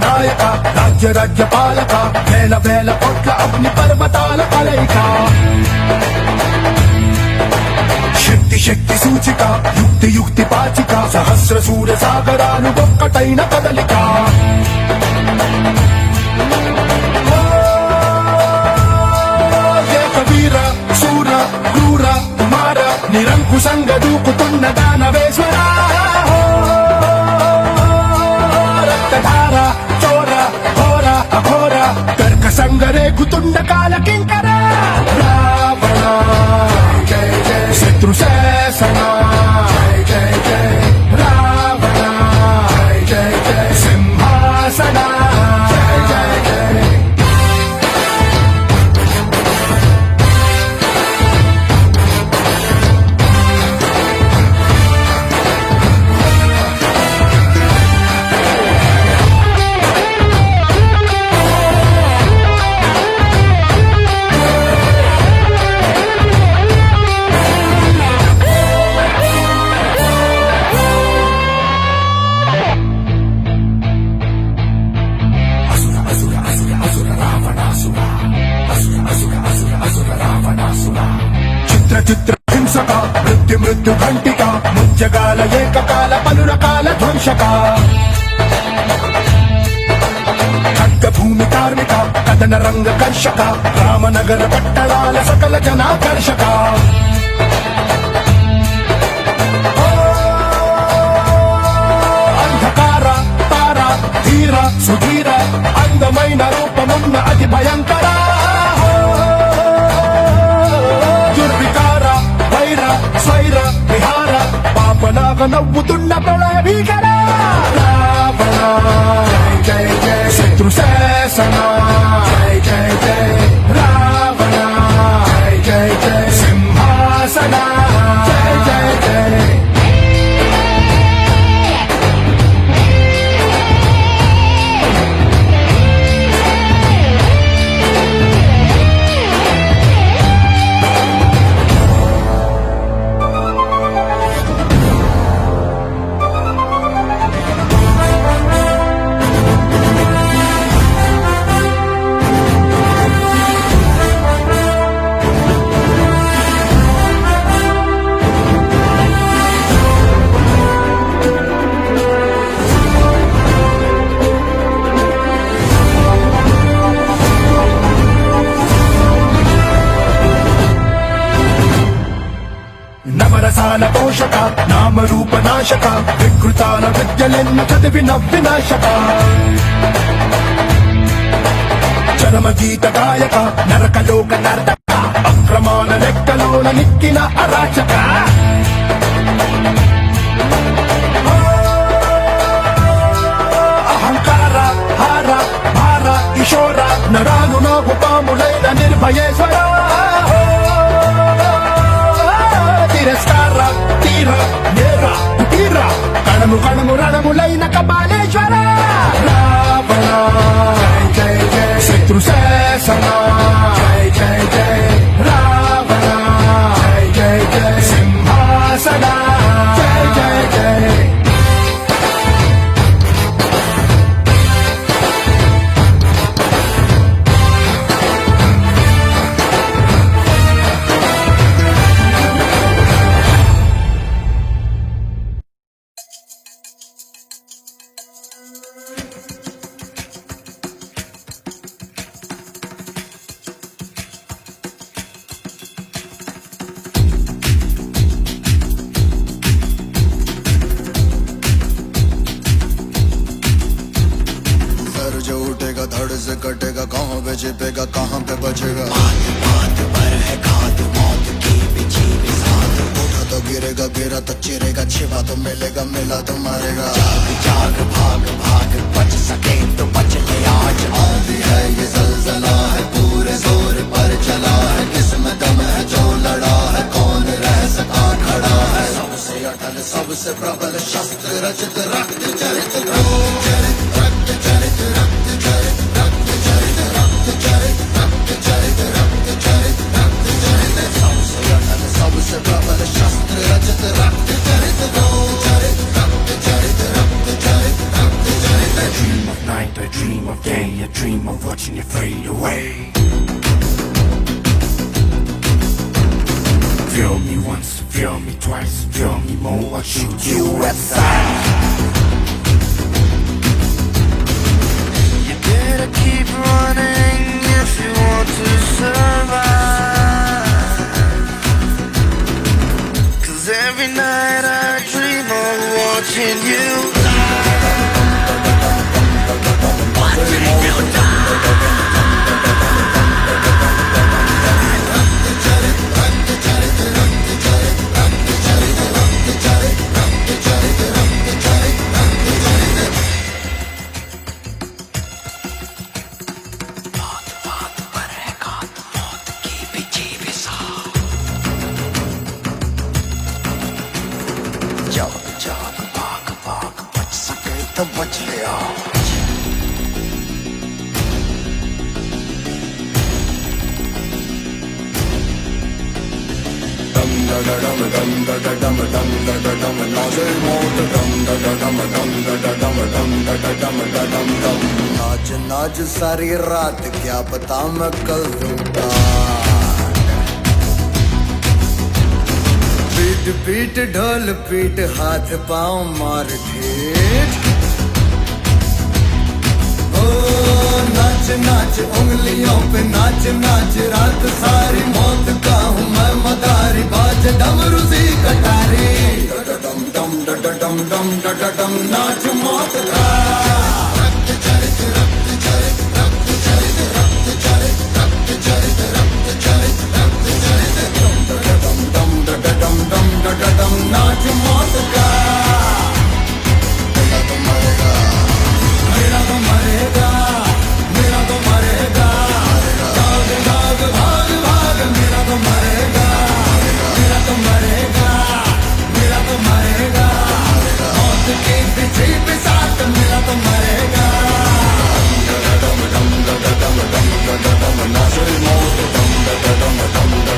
నాయక రాజ్య పాలక వేల వేల కోట్ల అగ్ని పర్వతాల కలయిక శక్తి సూచిక యుక్తి పాచిక సహస్ర సూర్య సాగరాలు ఒక్కటైన కదలిక వీర శూర క్రూర కుమార నిరంకుశంగా దూకుతున్న దానవేశ్వర రక్తధార చోర ఘోర అఘోర కర్కశంగ రేగుతున్న కాల కింకర రావణ శత్రు శాసన రావణ సింహాసన చిత్ర హింసక మృత్యు ఘంటిక ముజ్జగాల ఏకకాల పలు రకాల ధ్వంసక ఖడ్గ భూమి కార్మిక కథన రంగ కర్షక రామనగర పట్టణాల సకల జనాకర్షక అంధకార తార ధీర సుధీర అందమైన రూపమున్న అతి భయంకర స్వైర విహార పాపనాగ నవ్వుతున్న ప్రళయ భీకర రావణ జయ జయ శత్రు శాసన జయ జయ జయ రావణ జయ జయ సింహాసన జయ జయ జయ నవరసాల పోషక నామరూప నాశక వికృతాల విద్యలెన్న చదివి నవ్వినాశక చరమ గీత గాయక నరకలోక నర్తక అక్రమాల లెక్కలోన నిక్కిన అరాచక అహంకార హార భార కిశోర నరాలు నాగు పాములైన నిర్భయేశ్వర తిరస్కార తీర నేర తీర కణము కణము రణములైన కపాలేశ్వర రావణ జయ జయ శత్రు శాసన జయ జయ జయ రావణ జయ జయ జయ సింహాసన జయ జయ జయ धड़ से कटेगा कहाँ पे छिपेगा कहाँ पे बचेगा बात पर है घात मौत की बिछी भी साथ उठा तो गिरेगा गिरा तो चिरेगा छिपा तो मिलेगा मिला तो मारेगा जाग जाग भाग भाग बच सके तो बच ले आज आंधी है ये जलजला है पूरे जोर पर चला है किसमें दम है जो लड़ा है कौन रह सका खड़ा है सबसे अटल सबसे प्रबल शस्त्र रचित रक्त चरित रक्त चरित रक्त चरित रक्त चरित रक्त चरित रक्त चरित रक्त चरित रक्त चरित सबसे अटल सबसे प्रबल शस्त्र रचित रक्त चरित रक्त चरित रक्त चरित रक्त चरित रक्त चरित Dream of night, dream of day, a dream of watching you fade away. Feel me once, feel me twice, feel me more, I'll shoot you outside. You better keep running if you want to survive. 'Cause every night I dream of watching you तो बच लिया. नाच नाच सारी रात क्या पता मैं कल दूंगा. पीट पीट ढोल पीट हाथ पाँव मार ठेठ. ओ नाच नाच उंगलियों पे नाच नाच रात सारी मौत का हूँ मैं मदारी बाज डमरू सी कटारी. डम डम डम डम डम डम नाच मौत का. रक्त चरित रक्त चरित रक्त चरित रक्त चरित रक्त चरित रक्त चरित रक्त चरित डम डम डम डम डम डम नाच मौत का. मेरा तो मरेगा, मेरा तो मरेगा, मेरा तो मरेगा. भाग भाग भाग भाग मेरा तो मरेगा, मेरा तो मरेगा, मेरा तो मरेगा. मौत के पीछे पे साथ मेरा तो मरेगा. डम डम डम डम डम नाच मौत. डम डम डम डम डम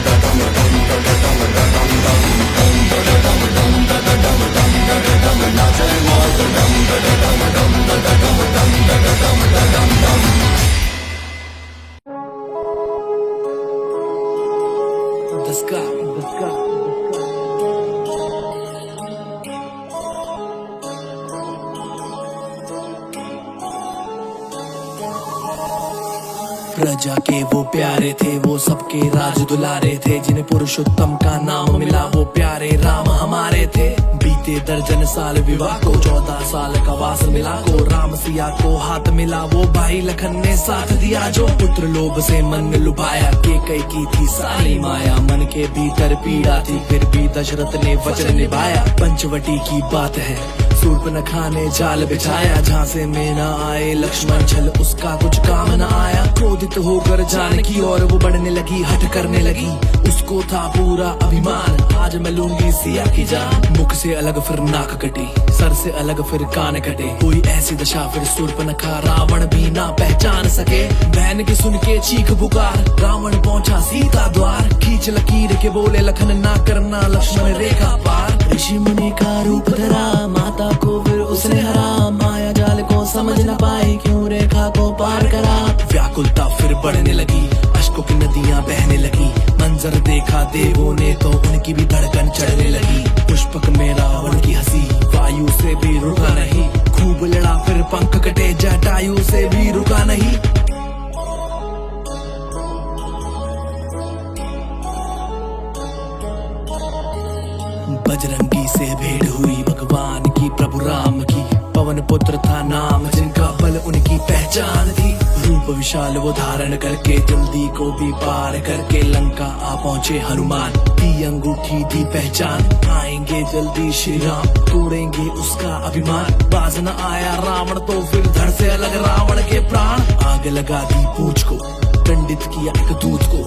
प्रजा के वो प्यारे थे, वो सबके राज दुलारे थे. जिन्हें पुरुषोत्तम का नाम मिला वो प्यारे राम हमारे थे. बीते दर्जन साल विवाह को, 14 साल का वास मिला को. राम सिया को हाथ मिला वो भाई लखन ने साथ दिया. जो पुत्र लोभ से मन लुभाया, के कई की थी सारी माया. मन के भीतर पीड़ा थी फिर भी दशरथ ने वचन निभाया. पंचवटी की बात है, शूर्पणखा ने जाल बिछाया. झांसे में न आए लक्ष्मण, छल उसका कुछ काम न आया. क्रोधित होकर जानकी और वो बढ़ने लगी, हट करने लगी. उसको था पूरा अभिमान, आज मैं लूंगी सिया की जान. मुख से अलग फिर नाक कटी, सर से अलग फिर कान कटे. कोई ऐसी दशा फिर शूर्पणखा रावण भी ना पहचान सके. बहन की सुन के चीख पुकार, रावण पहुंचा सीता द्वार. खींच लकीर के बोले लखन ना करना लक्ष्मण रेखा पार. ऋषि मुनि का रूप धरा, माता को फिर उसने हरा. माया जाल को समझ न पाए, क्यों रेखा को पार करा. व्याकुलता फिर बढ़ने लगी, अश्कों की नदियां बहने लगी. मंजर देखा देवों ने तो उनकी भी धड़कन चढ़ने लगी. पुष्पक में रावण की हंसी, वायु से भी रुका नहीं. खूब लड़ा फिर पंख कटे, जटायु से भी रुका नहीं. बजरंगी से भेंट हुई भगवान की प्रभु राम की. पवन पुत्र था नाम जिनका, बल उनकी पहचान थी. रूप विशाल वो धारण करके, जल्दी को भी पार करके लंका आ पहुँचे हनुमान. दी अंगूठी दी पहचान, आएंगे जल्दी श्री राम, तोड़ेंगे उसका अभिमान. बाज न आया रावण तो फिर धड़ से अलग रावण के प्राण. आग लगा दी पूछ को, दंडित किया एक दूत को.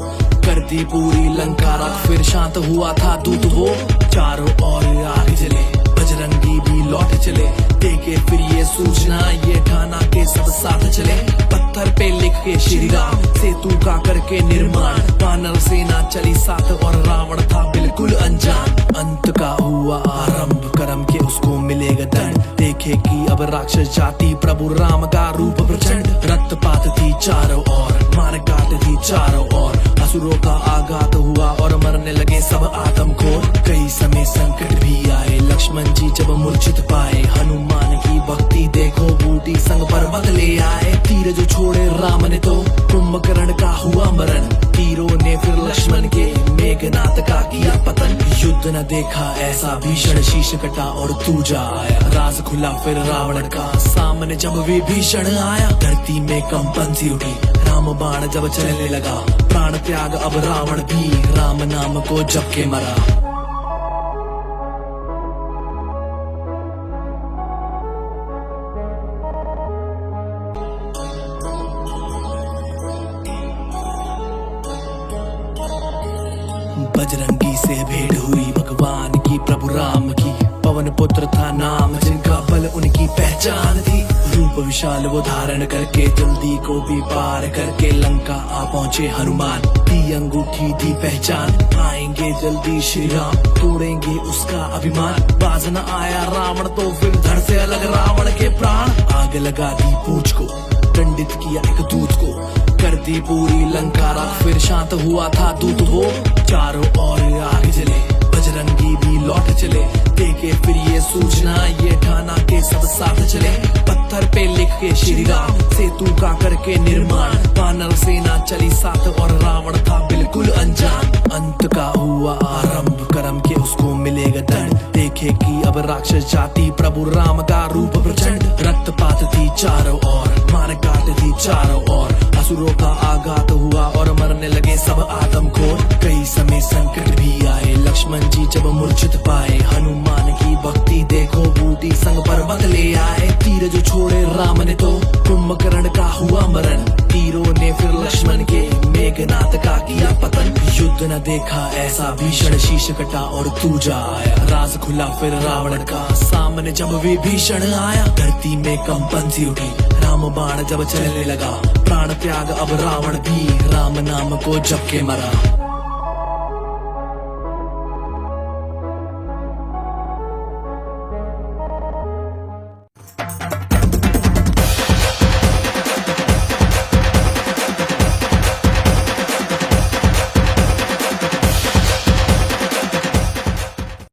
कर दी पूरी लंका राख, फिर शांत हुआ था दूत वो. चारों ओर आग जले, बजरंगी भी लौट चले. देखे फिर ये सूचना, ये ठाना के सब साथ चले. पत्थर पे लिख के श्री राम, सेतु का करके निर्माण. वानर सेना चली साथ और रावण था बिल्कुल अनजान. अंत का हुआ आरंभ, कर्म के उसको मिलेगा दंड. देख देखे कि अब राक्षस जाति प्रभु राम का रूप प्रचंड, रक्तपात थी चारों ओर, मार काट थी चारों ओर, असुरों का आघात हुआ और मरने लगे सब आदमखोर। कई समय संकट भी आए, लक्ष्मण जी जब मूर्छित पाए, हनुमान की भक्ति देखो बूटी संग पर्वत ले आए। तीर जो छोड़े राम ने तो कुंभकर्ण का हुआ मरण, तीरों ने फिर लक्ष्मण के मेघनाथ का किया पतन। युद्ध न देखा ऐसा भीषण, शीश कटा और तूजा आया, राज खुला फिर रावण का, सामने जब विभीषण आया। धरती में कंपन सी उठी, राम बाण जब चलने लगा, प्राण त्याग अब रावण भी, राम नाम को जप के मरा। बजरंगी से भेंट हुई भगवान की प्रभु राम की, पवन पुत्र था नाम जिनका बल उनकी पहचान थी। रूप विशाल वो धारण करके जल्दी को भी पार करके लंका आ पहुंचे हनुमान, दी अंगूठी दी पहचान, आएंगे जल्दी श्री राम तोड़ेंगे उसका अभिमान। बाज न आया रावण तो फिर धड़ से अलग रावण के प्राण, आग लगा दी पूंछ को, दंडित किया एक दूत को, कर दी पूरी लंका राख, फिर शांत हुआ था दूत वो। चारों ओर आग जले, बजरंगी भी लौट चले, देखे फिर ये सूचना ये ठाना के सब साथ चले। पत्थर पे लिख के श्री राम सेतु का करके निर्माण, वानर सेना चली साथ और रावण था बिल्कुल अनजान। अंत का हुआ आरंभ, कर्म के उसको मिलेगा दंड, देखे कि अब राक्षस जाति प्रभु राम का रूप प्रचंड, रक्तपात थी चारों ओर, मार काट थी चारों ओर, असुरों का आघात हुआ और मरने लगे सब आदमखोर। कई समय संकट भी आए, लक्ष्मण जी जब मूर्छित पाए, हनुमान की भक्ति देखो बूटी संग पर्वत ले आए। तीर जो छोड़े राम ने तो कुंभकर्ण का हुआ मरण, तीरों ने फिर लक्ष्मण के मेघनाथ का किया पतन। युद्ध न देखा ऐसा भीषण, शीश कटा और तूजा आया, राज खुला फिर रावण का, सामने जब विभीषण आया। धरती में कंपन सी उठी, राम बाण जब चलने लगा, प्राण त्याग अब रावण भी, राम नाम को जप के मरा।